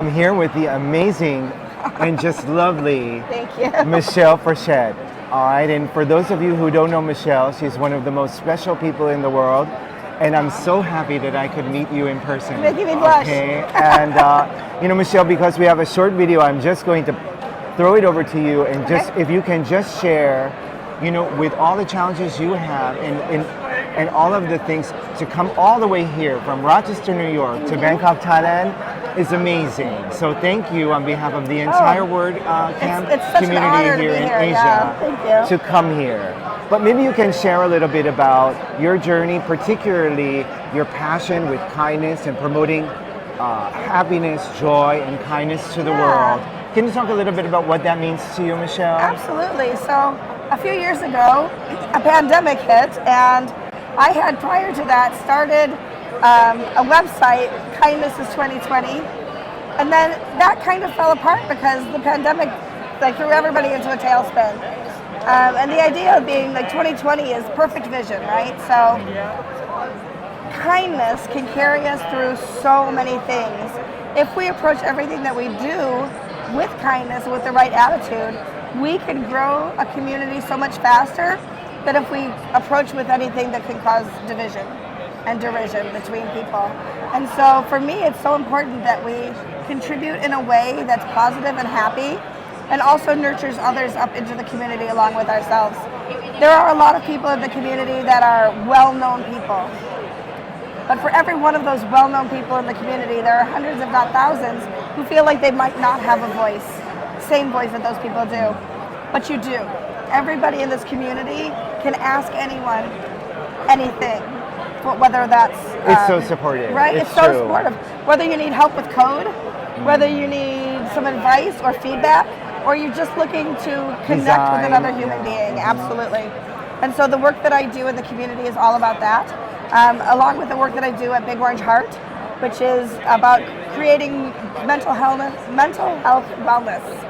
I'm here with the amazing and just lovely Thank you. Michelle Frechette. All right, and for those of you who don't know Michelle, she's one of the most special people in the world, and I'm so happy that I could meet you in person. You're making me blush. Okay, and Michelle, because we have a short video, I'm just going to throw it over to you, and just if you can just share, with all the challenges you have and all of the things to come all the way here from Rochester, New York to Bangkok, Thailand is amazing. So thank you on behalf of the entire WordCamp it's such an honor community to here be in here. Asia Yeah, thank you. to come here. But maybe you can share a little bit about your journey, particularly your passion with kindness and promoting happiness, joy, and kindness to the world. Can you talk a little bit about what that means to you, Michelle? Absolutely. So a few years ago, a pandemic hit, and I had prior to that started a website, Kindness is 2020, and then that kind of fell apart because the pandemic threw everybody into a tailspin. And the idea of being 2020 is perfect vision, right? So kindness can carry us through so many things. If we approach everything that we do with kindness, with the right attitude, we can grow a community so much faster than if we approach with anything that can cause division and derision between people. And so for me, it's so important that we contribute in a way that's positive and happy, and also nurtures others up into the community along with ourselves. There are a lot of people in the community that are well-known people. But for every one of those well-known people in the community, there are hundreds, if not thousands, who feel like they might not have a voice, same voice that those people do. But you do. Everybody in this community can ask anyone anything, whether that's... It's so supportive. Right? It's so true. supportive. Whether you need help with code, whether you need some advice or feedback, or you're just looking to connect with another human being, absolutely. And so the work that I do in the community is all about that, along with the work that I do at Big Orange Heart, which is about creating mental health wellness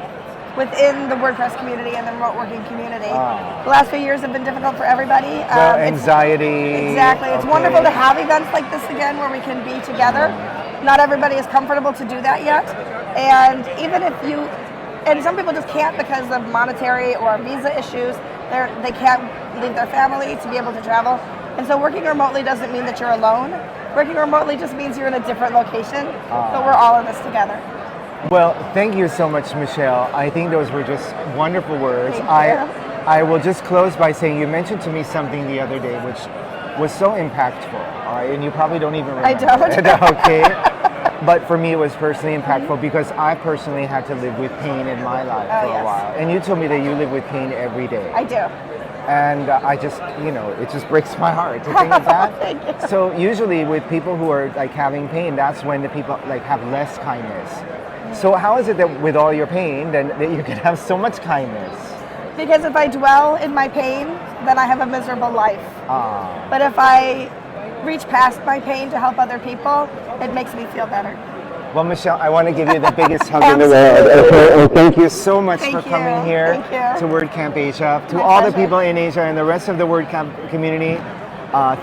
within the WordPress community and the remote working community. The last few years have been difficult for everybody. Anxiety. Exactly. It's wonderful to have events like this again where we can be together. Not everybody is comfortable to do that yet. And even if you, and some people just can't because of monetary or visa issues, they can't leave their family to be able to travel. And so working remotely doesn't mean that you're alone. Working remotely just means you're in a different location, but we're all in this together. Well, thank you so much, Michelle. I think those were just wonderful words. I will just close by saying you mentioned to me something the other day which was so impactful, all right? And you probably don't even remember. I don't. Okay. But for me, it was personally impactful because I personally had to live with pain in my life for a while. And you told me that you live with pain every day. I do. And I just, it just breaks my heart to think of that. Thank you. So usually with people who are having pain, that's when the people have less kindness. So how is it that with all your pain, then that you can have so much kindness? Because if I dwell in my pain, then I have a miserable life. But if I reach past my pain to help other people, it makes me feel better. Well, Michelle, I want to give you the biggest hug in the world. Okay, and thank you so much for coming here to WordCamp Asia. To all the people in Asia and the rest of the WordCamp community,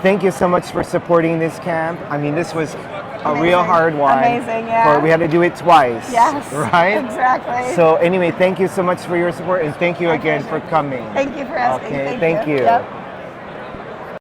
thank you so much for supporting this camp. I mean, this was a real hard one. Amazing, yeah. We had to do it twice. Yes, right? Exactly. So anyway, thank you so much for your support, and thank you again for coming. Thank you for asking. Okay, thank you. Yep.